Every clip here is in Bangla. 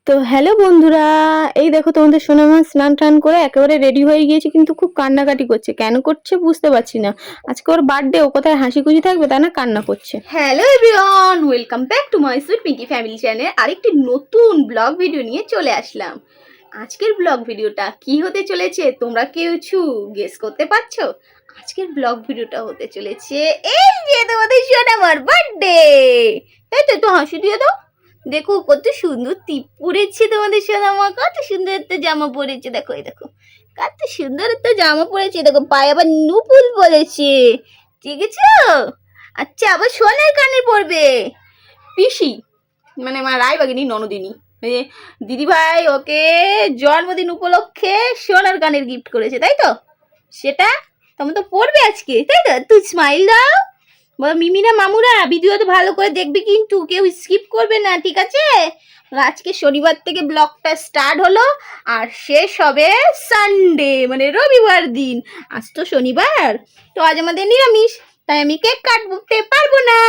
তো হ্যালো বন্ধুরা, এই দেখো তোমাদের সোনামা স্নান টান করে একেবারে রেডি হয়ে গিয়েছে, কিন্তু খুব কান্নাকাটি করছে। কেন করছে বুঝতে পারছি না। আজকে ওর বার্থডে, ও কোথায় হাসি খুশি থাকবে তা না কান্না করছে। Hello everyone, welcome back to my sweet Pinky family channel. আরেকটি নতুন ব্লগ ভিডিও নিয়ে চলে আসলাম। আজকের ব্লগ ভিডিওটা কি হতে চলেছে তোমরা কিছু গেস করতে পারছো? আজকের ব্লগ ভিডিওটা হতে চলেছে এই যে তোমাদের সোনামার বার্থডে। তাই তো, একটু হাসি দিয়ে দাও। দেখো কত সুন্দর টিপ পরেছে তোমাদের সোনামা, কত সুন্দর একটা জামা পরেছে। দেখো এই দেখো কত সুন্দর একটা জামা পরেছে। দেখো পায়ে আবার নুপুল পরেছে, ঠিক আছে? আচ্ছা, আবার সোনার কানের পরবে পিসি, মানে আমার রায়বাগিনী ননদিনী দিদি ভাই ওকে জন্মদিন উপলক্ষে সোনার কানের গিফট করেছে, তাই তো? সেটা তুমি তো পড়বে আজকে, তাই তো? তুই স্মাইল দাও। বলো মিমিরা মামুরা ভিডিওটা ভালো করে দেখবি, কিন্তু কেউ স্কিপ করবে না, ঠিক আছে? আজকে শনিবার থেকে ব্লগটা স্টার্ট হলো আর শেষ হবে সানডে মানে রবিবার দিন। আজ তো শনিবার, তো আজ আমাদের নিরামিষ, তাই আমি কেক কাটতে পারবো না।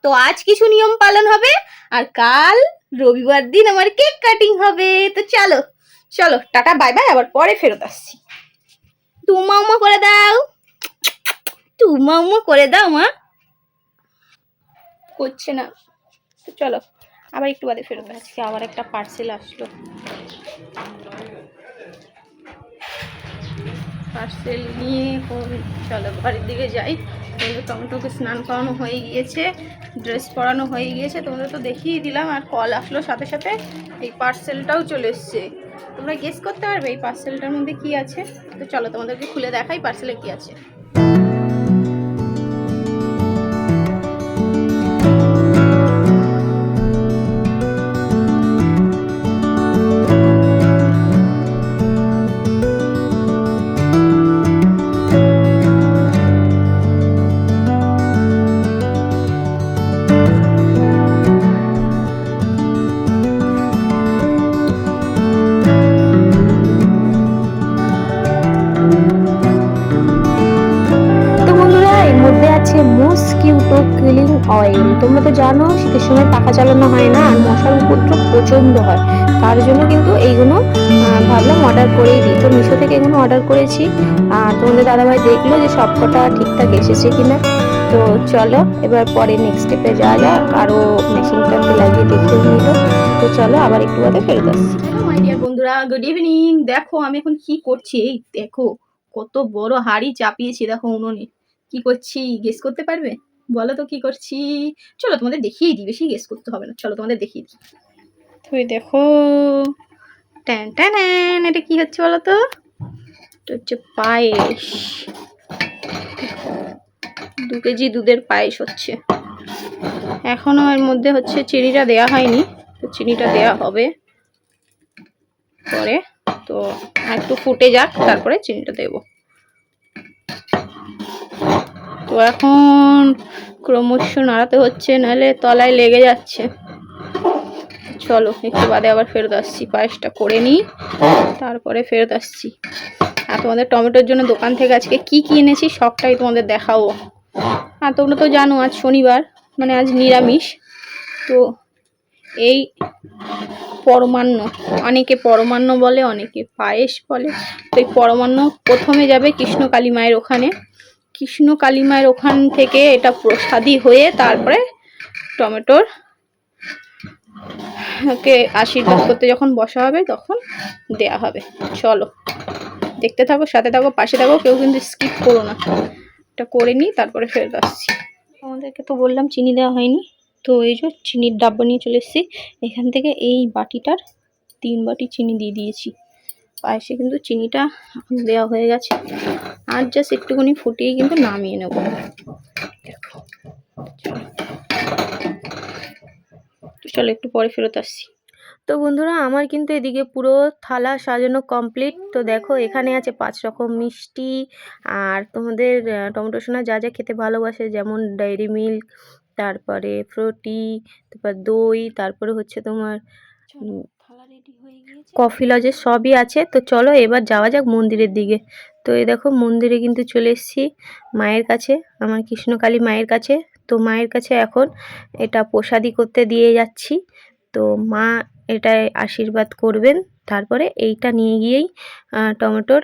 তো আজ কিছু নিয়ম পালন হবে আর কাল রবিবার দিন আমার কেক কাটিং হবে। তো চলো চলো, টাটা বাই বাই, আবার পরে ফেরত আসছি। তুমা উমা করে দাও, তুমা উমা করে দাও। মা করছে না, তো চলো আবার একটু বাদে ফেরত আসছি। আজকে আবার একটা পার্সেল আসলো। পার্সেল নিয়ে চলো বাড়ির দিকে যাই। তোমাদের টমেটোকে স্নান করানো হয়ে গিয়েছে, ড্রেস পরানো হয়ে গিয়েছে, তোমাদের তো দেখিয়ে দিলাম। আর কল আসলো সাথে সাথে, এই পার্সেলটাও চলে এসছে। তোমরা গেস করতে পারবে এই পার্সেলটার মধ্যে কি আছে? তো চলো তোমাদেরকে খুলে দেখাই পার্সেলে কি আছে। Mosquito killing oil. তোমরা তো জানো শীতের সময় পাখা চালানো হয় না, আর মশার উপদ্রব প্রচন্ড হয়। তার জন্য কিন্তু এইগুলো ভাবলাম অর্ডার করেই দিই। তো মিশো থেকে এগুলো অর্ডার করেছি। আর তোমাদের দাদাভাই দেখলো যে সবকটা ঠিকঠাক এসেছে কিনা। তো চলো এবার পরে নেক্সট স্টেপে যাওয়া যাক। আরও মেশিনটাকে লাগিয়ে দেখিয়ে নিল। তো চলো আবার একটু বাদে ফেরত আসছি। হ্যালো মাই ডিয়ার বন্ধুরা, গুড ইভিনিং। দেখো আমি এখন কি করছি, এই দেখো কত বড় হাঁড়ি চাপিয়েছি দেখো উনুনে। কি করছি গেস করতে পারবে? বলো তো কি করছি। চলো তোমাদের দেখিয়ে দিই, বেশি গেস করতে হবে না, চলো তোমাদের দেখিয়ে দিই। তুই দেখো, ট্যান ট্যান, এটা কি হচ্ছে বলো তো? এটা হচ্ছে পায়েস। 2 কেজি দুধের পায়েস হচ্ছে। এখনো এর মধ্যে হচ্ছে চিনিটা দেয়া হয়নি, তো চিনিটা দেয়া হবে পরে। তো একটু ফুটে যাক, তারপরে চিনিটা দেব। তো এখন ক্রমশ নাড়াতে হচ্ছে, নাহলে তলায় লেগে যাচ্ছে। চলো একটু বাদে আবার ফেরত আসছি, পায়েসটা করে নিই তারপরে ফেরত আসছি। আর তোমাদের টমেটোর জন্য দোকান থেকে আজকে কি কি এনেছি সবটাই তোমাদের দেখাবো। আর তোমরা তো জানো আজ শনিবার, মানে আজ নিরামিষ। তো এই পরমান্ন, অনেকে পরমান্ন বলে, অনেকে পায়েস বলে। তো এই পরমান্ন প্রথমে যাবে কৃষ্ণ কালী মায়ের ওখানে। কৃষ্ণ কালী মায়ের ওখান থেকে এটা প্রসাদী হয়ে তারপরে টমেটোর কে আশীর্বাদ করতে যখন বসা হবে তখন দেয়া হবে। চলো দেখতে থাকো, সাথে থাকো, পাশে থাকো, কেউ কিন্তু স্কিপ করো না। এটা করে নিই তারপরে ফেরত আসছি। আমাদেরকে তো বললাম চিনি দেওয়া হয়নি, তো এই যে চিনির ডাব্বা নিয়ে চলে এসেছি। এখান থেকে এই বাটিটার 3 বাটি চিনি দিয়ে দিয়েছি। পায়েসে কিন্তু চিনিটা এখন দেওয়া হয়ে গেছে, আর জাস্ট একটুখানি ফুটিয়ে কিন্তু নামিয়ে নেব। দেখো চলো একটু পরে ফেরত আসছি। তো বন্ধুরা আমার কিন্তু এদিকে পুরো থালা সাজানো কমপ্লিট। তো দেখো এখানে আছে 5 রকম মিষ্টি। আর তোমাদের টমেটো সোনা যা যা খেতে ভালোবাসে, যেমন ডায়েরি মিল্ক, তারপরে ফ্রুটি, তারপর দই, তারপরে হচ্ছে তোমার কফি লজের সবই আছে। তো চলো এবার যাওয়া যাক মন্দিরের দিকে। তো এই দেখো মন্দিরে কিন্তু চলে এসেছি মায়ের কাছে, আমার কৃষ্ণকালী মায়ের কাছে। তো মায়ের কাছে এখন এটা প্রসাদী করতে দিয়ে যাচ্ছি। তো মা এটায় আশীর্বাদ করবেন। তারপরে এইটা নিয়ে গিয়েই টমেটোর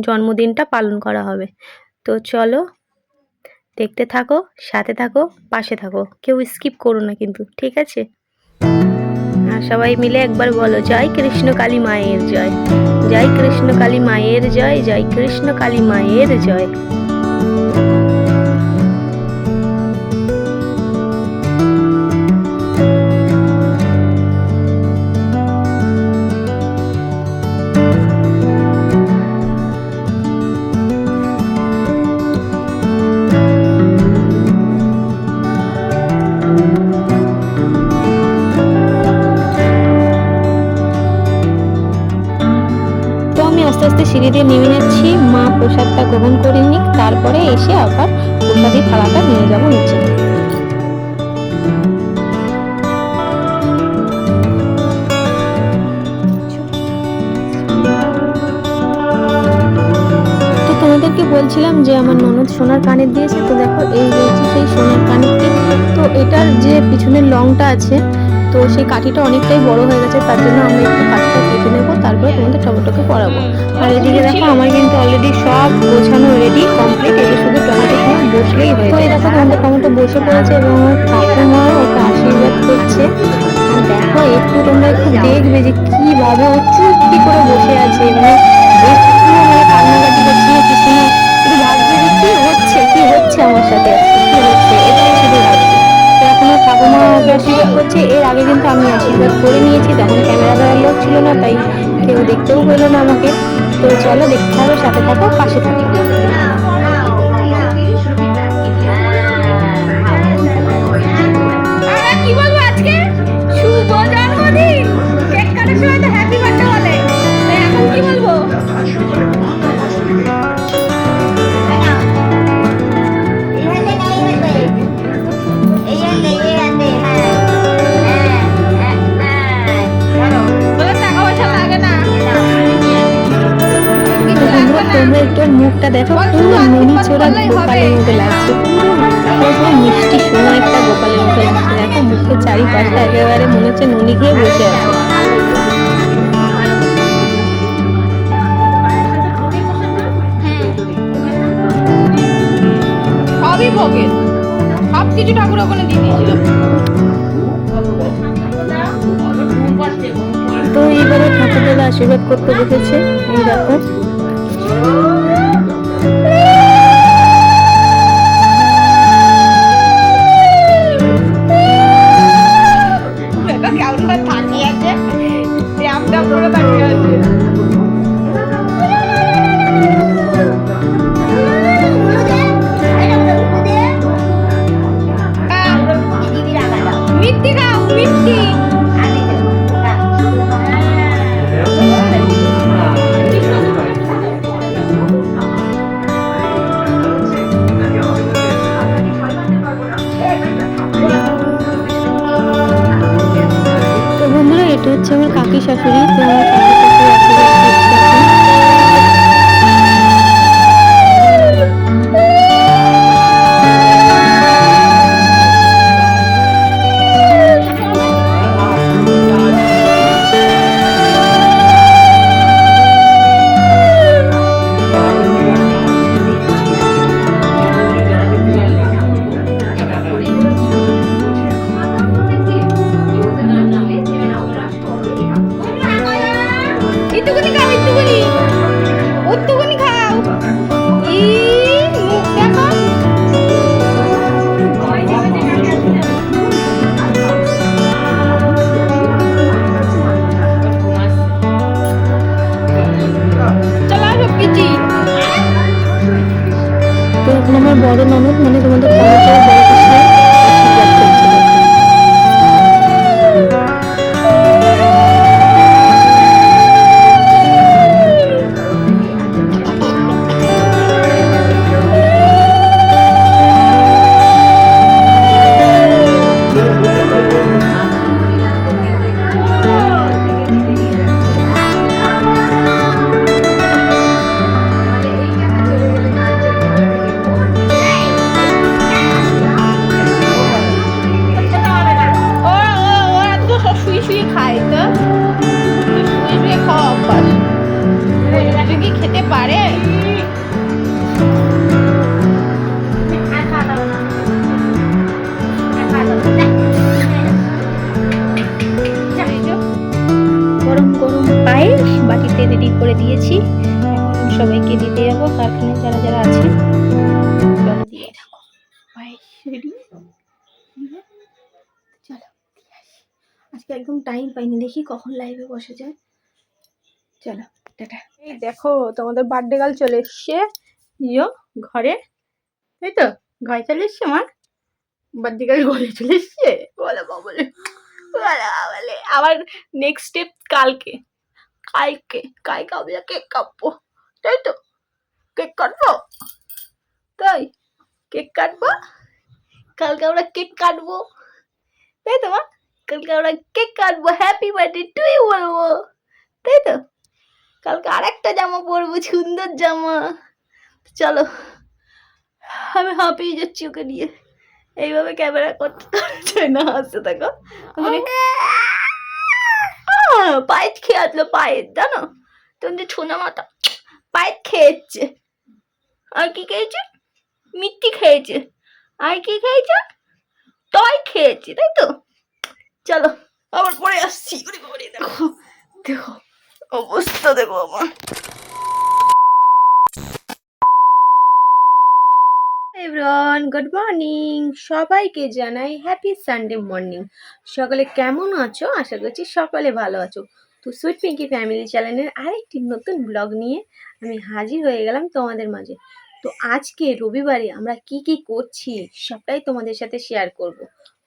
জন্মদিনটা পালন করা হবে। তো চলো দেখতে থাকো, সাথে থাকো, পাশে থাকো, কেউ স্কিপ করো না কিন্তু, ঠিক আছে? আর সবাই মিলে একবার বলো, জয় কৃষ্ণ কালী মায়ের জয়, জয় কৃষ্ণ কালী মায়ের জয়, জয় কৃষ্ণ কালী মায়ের জয়। আস্তে আস্তে সিঁড়ি দিয়ে নেমে যাচ্ছি, মা প্রসাদটা গ্রহণ করে নিক, তারপরে এসে আবার প্রসাদি থালাটা নিয়ে যাবো নিচে। তো তোমাদেরকে বলছিলাম যে আমার ননদ সোনার কানের দিয়েছে, তো দেখো এই রয়েছে সেই সোনার কানেরটি। তো এটার যে পিছনের লংটা আছে, তো সেই কাঠিটা অনেকটাই বড় হয়ে গেছে, তার জন্য আমরা একটু কাঠিটা কেটে নেবো, তারপরে তোমাদের টমেটোকে পরাবো। আর এদিকে দেখো আমার কিন্তু অলরেডি সব গোছানো রেডি কমপ্লিট, এটা শুধু টমেটো সময় বসলেই হয়ে যায়। দেখো তোমাদের টমেটো বসে পড়েছে এবং আমার ঠাকুমাও ওকে আশীর্বাদ করছে। আর দেখো একটু তোমরা একটু দেখবে যে কিভাবে ও চুপটি করে বসে আছে, মানে একটু মানে কান্নাকাটি করছে না কিছু না, শুধু ভাবছে যে কি হচ্ছে কি হচ্ছে আমার সাথে, কি হচ্ছে এটাই শুধু ভাবছে। তো এখন ওর ঠাকুমা ওকে আশীর্বাদ করছে, এর আগে কিন্তু আমি আশীর্বাদ করে নিয়েছি, তখন ক্যামেরা ধরার লোক ছিল না, তাই কেউ দেখতেও পেলো না আমাকে। তো চলো দেখতে হবে, সাথে থাকো, পাশে থাকো। কি বলবো আজকে শুভ জন্মদিন, কেক কাটার সময় তো হ্যাপি বার্থডে বলে, তাই এখন কি বলবো? তোমরা একটু মুখটা দেখো, পুরো ননি চোরা গোপালের মতো লাগছে, পুরো মিষ্টি সোনা একটা গোপালের মতো লাগছে। দেখো মুখের চারিপাশটা একেবারে মনে হচ্ছে ননি খেয়ে বসে আছে। সবই ভোগের, সব কিছু ঠাকুর ওখানে দিয়ে দিয়েছিল। তো এইবারে ঠাকুরের আশীর্বাদ করতে বসেছে, এই দেখো। কেমন তাকিয়ে আছে, আমটা পুরো তাকিয়ে আছে। মিষ্টি খাও, মিষ্টি। তো বন্ধুরা এটা হচ্ছে আমার কাকি শাশুড়ি, তো আমার কাকি শাশুড়ি আশীর্বাদ করছে এখন। খাই তো শুয়ে শুয়ে খাওয়া অভ্যাস তুই কি খেতে পারে গরম গরম পায়েস বাটিতে রেডি করে দিয়েছি এখন সবাইকে দিতে যাবো কারখানায় যারা যারা আছে চলো দিয়ে যাবো পায়েস রেডি চলো আজকে একদম টাইম পাইনি দেখি কখন লাইভে বসে যায় চলো টাটা এই দেখো তোমাদের বার্থডে গার্ল চলে এসছে ইয়ো ঘরে তাই তো ঘরে চলে এসছে আমার বার্থডে গার্ল ঘরে চলে এসছে বলে বলে বলে আবার নেক্সট স্টেপ কালকে আমরা কেক কাটবো তাই তো কেক কাটবো তাই কেক কাটবো কালকে আমরা কেক কাটবো তাই তো মা কালকে আমরা কেক কাটবো হ্যাপি বার্থডে টু ইউ বলবো তাই তো কালকে আরেকটা জামা পরবো সুন্দর জামা চলো আমি হাঁপিয়ে যাচ্ছি ওকে নিয়ে এইভাবে ক্যামেরা করতে পারছে না হাসতে থাকো পায়েস খেয়ে আসলো পায়েস জানো তুমি যে ছোনা মাথা পায়েস খেয়েছে আর কি খেয়েছে মিষ্টি খেয়েছে আর কি খেয়েছে টয় খেয়েছে তাই তো চলো আবার পরে আসছি দেখো দেখো অবস্থা দেখো আমার এভরিওয়ান গুড মর্নিং সবাইকে জানাই হ্যাপি সানডে মর্নিং সকালে কেমন আছো আশা করছি সকালে ভালো আছো তো সুইট পিঙ্কি ফ্যামিলি চ্যানেলের আরেকটি নতুন ব্লগ নিয়ে আমি হাজির হয়ে গেলাম তোমাদের মাঝে তো আজকে রবিবারে আমরা কি কি করছি সবটাই তোমাদের সাথে শেয়ার করব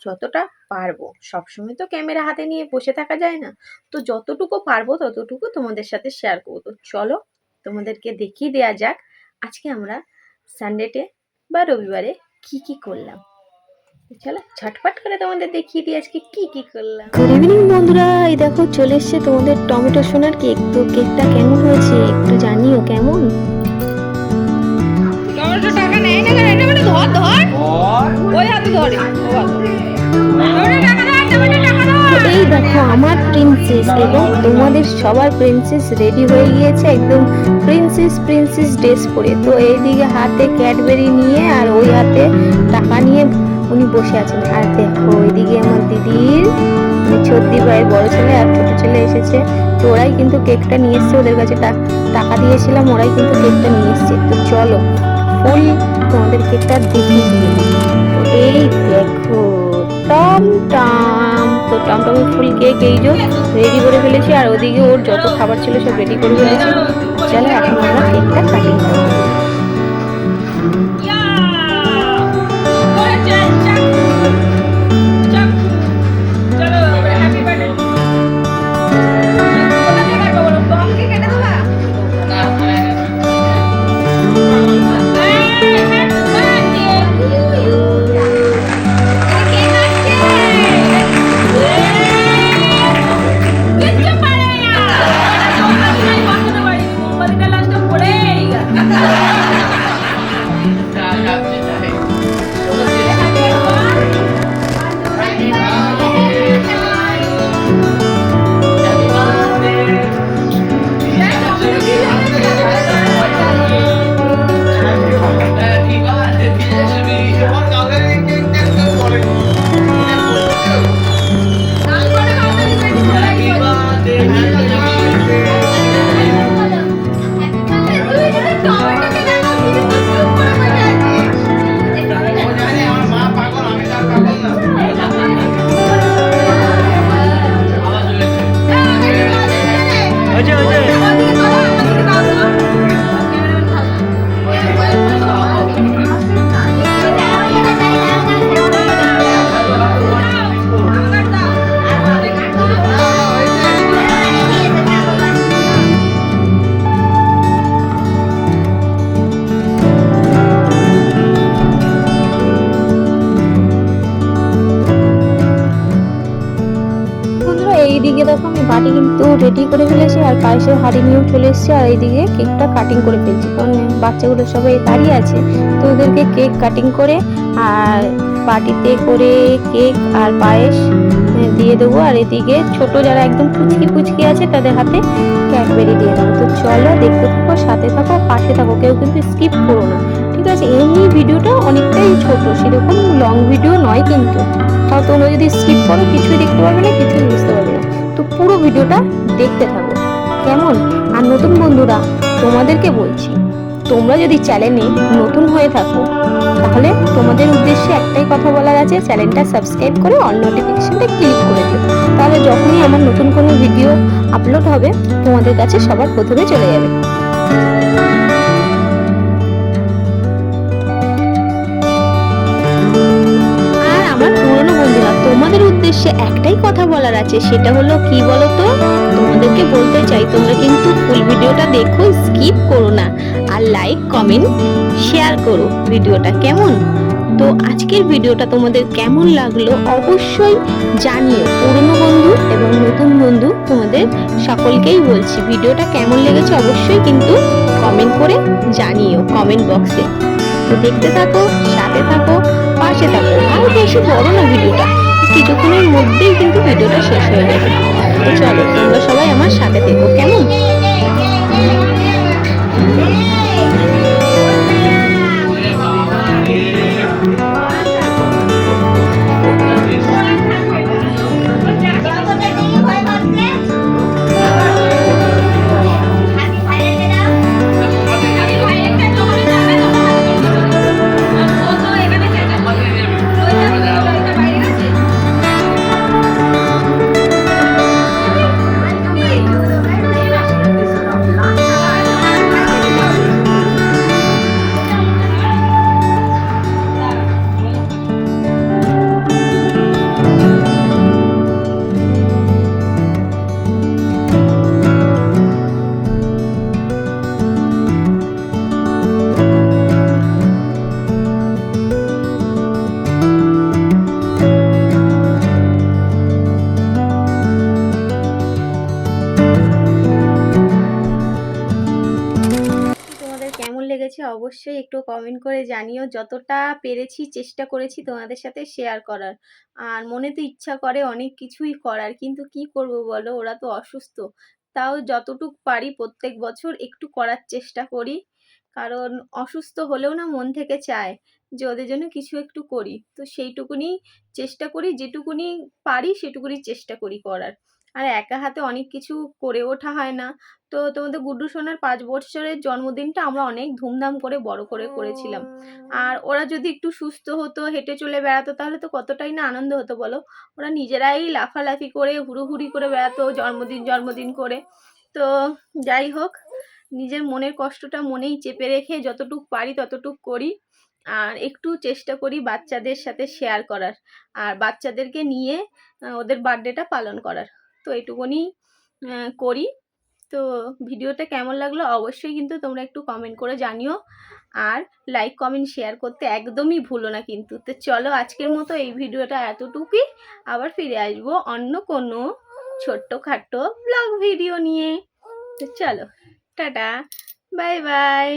যতটা পারবো সবসময় তো ক্যামেরা হাতে নিয়ে বসে থাকা যায় না তো যতটুকু পারবো ততটুকু তোমাদের সাথে শেয়ার করবো তো চলো তোমাদেরকে দেখিয়ে দেওয়া যাক আজকে আমরা সানডেতে বা রবিবারে কি কি করলাম চলো ঝটপট করে তোমাদের দেখিয়ে দিই আজকে কি কি করলাম গুড ইভিনিং বন্ধুরা এই দেখো চলে এসছে তোমাদের টমেটো সোনার কেক তো কেকটা কেমন হয়েছে একটু জানিও কেমন টমেটো টাকা নেই না এটা মানে ধর ধর ওই হাতে ধরে এই দেখো আমার প্রিন্সেস এবং তোমাদের সবার প্রিন্সেস রেডি হয়ে গিয়েছে একদম প্রিন্সেস ড্রেস পরে তো এইদিকে হাতে ক্যাডবেরি নিয়ে আর ওই হাতে টাকা নিয়ে উনি বসে আছেন আর দেখো ওইদিকে আমার দিদির ছোট্টি ভাইয়ের বড় ছেলে আর ছোট ছেলে এসেছে তো ওরাই কিন্তু কেকটা নিয়ে এসছে ওদের কাছে টাকা দিয়েছিলাম ওরাই কিন্তু কেকটা নিয়ে এসছে তো চলো ফুল তোমাদের কেকটা দেখিয়ে দিই তো এই দেখো টমটম তো টমটমের ফুল কেক এই যে রেডি করে ফেলেছি আর ওদিকে ওর যত খাবার ছিল সব রেডি করে ফেলেছি চলো এখন আমরা কেকটা কাটিং করবো এইদিকে দেখো আমি বাটি কিন্তু রেডি করে ফেলেছি আর পায়েসের হাঁড়ি নিয়েও চলে এসেছি আর এইদিকে কেকটা কাটিং করে ফেলছি কারণ বাচ্চাগুলো সবাই দাঁড়িয়ে আছে তো ওদেরকে কেক কাটিং করে আর বাটিতে করে কেক আর পায়েস দিয়ে দেবো, আর এদিকে ছোট যারা একদম পুচকি পুচকি আছে তাদের হাতে ক্যাডবেরি দিয়ে দেবো। তো চলো দেখতে থাকো, সাথে থাকো, পাশে থাকো, কেউ কিন্তু স্কিপ করো না, ঠিক আছে? এমনি ভিডিওটা অনেকটাই ছোট, সেরকম লং ভিডিও নয় কিন্তু। তাও তোমরা যদি স্কিপ করো কিছুই দেখতে পারবে না, কিছুই বুঝতে পারবে না। তো পুরো ভিডিওটা দেখতে থাকো, কেমন? আর নতুন বন্ধুরা তোমাদেরকে বলছি, তোমরা যদি চ্যানেলে নতুন হয়ে থাকো তাহলে তোমাদের উদ্দেশ্যে একটাই কথা বলার আছে, চ্যানেলটা সাবস্ক্রাইব করে অল নোটিফিকেশনটা ক্লিক করে দিও। তাহলে যখনই আমার নতুন কোনো ভিডিও আপলোড হবে তোমাদের কাছে সবার প্রথমে চলে যাবে। আর আমার পুরনো বন্ধুরা তোমাদের উদ্দেশ্যে একটাই কথা বলার আছে, সেটা হলো কি বলো তো? তোমাদেরকে বলতে চাই তোমরা কিন্তু ফুল ভিডিওটা দেখো, স্কিপ করো না, আর লাইক কমেন্ট শেয়ার করো ভিডিওটা, কেমন? তো আজকের ভিডিওটা তোমাদের কেমন লাগলো অবশ্যই জানিও, পুরনো বন্ধু এবং নতুন বন্ধু তোমাদের সকলকেই বলছি, ভিডিওটা কেমন লেগেছে অবশ্যই কিন্তু কমেন্ট করে জানিও কমেন্ট বক্সে। তো দেখতে থাকো, সাথে থাকো, পাশে থাকো, আর বেশি বড় না ভিডিওটা, কিছুক্ষণের মধ্যেই কিন্তু ভিডিওটা শেষ হয়ে যাবে। তো চলো তোমরা সবাই আমার সাথে থেকো, কেমন? তোমাদের কেমন লেগেছে অবশ্যই একটু কমেন্ট করে জানিও, যতটা পেরেছি চেষ্টা করেছি তোমাদের সাথে শেয়ার করার। আর মনে তো ইচ্ছা করে অনেক কিছুই করার, কিন্তু কি করব বলো, ওরা তো অসুস্থ। তাও যতটুক পারি প্রত্যেক বছর একটু করার চেষ্টা করি, কারণ অসুস্থ হলেও না মন থেকে চায় যে ওদের জন্য কিছু একটু করি। তো সেইটুকুনি চেষ্টা করি, যেটুকুনি পারি সেটুকুনি চেষ্টা করি করার। আর একা হাতে অনেক কিছু করে ওঠা হয় না। তো তোমাদের গুড্ডু সোনার 5 বছরের জন্মদিনটা আমরা অনেক ধুমধাম করে বড় করে করেছিলাম। আর ওরা যদি একটু সুস্থ হতো, হেঁটে চলে বেড়াতো, তাহলে তো কতটাই না আনন্দ হতো বলো। ওরা নিজেরাই লাফালাফি করে হুড়োহুড়ি করে বেড়াতো জন্মদিন জন্মদিন করে। তো যাই হোক, নিজের মনের কষ্টটা মনেই চেপে রেখে যতটুক পারি ততটুক করি। আর একটু চেষ্টা করি বাচ্চাদের সাথে শেয়ার করার, আর বাচ্চাদেরকে নিয়ে ওদের বার্থডেটা পালন করার। তো এটুকুনি করি। তো ভিডিওটা কেমন লাগলো অবশ্যই কিন্তু তোমরা একটু কমেন্ট করে জানিও, আর লাইক কমেন্ট শেয়ার করতে একদমই ভুলো না কিন্তু। তো চলো আজকের মতো এই ভিডিওটা এতটুকুই, আবার ফিরে আসবো অন্য কোনো ছোট্টখাট্টো ব্লগ ভিডিও নিয়ে। তো চলো, টাটা, বাই বাই।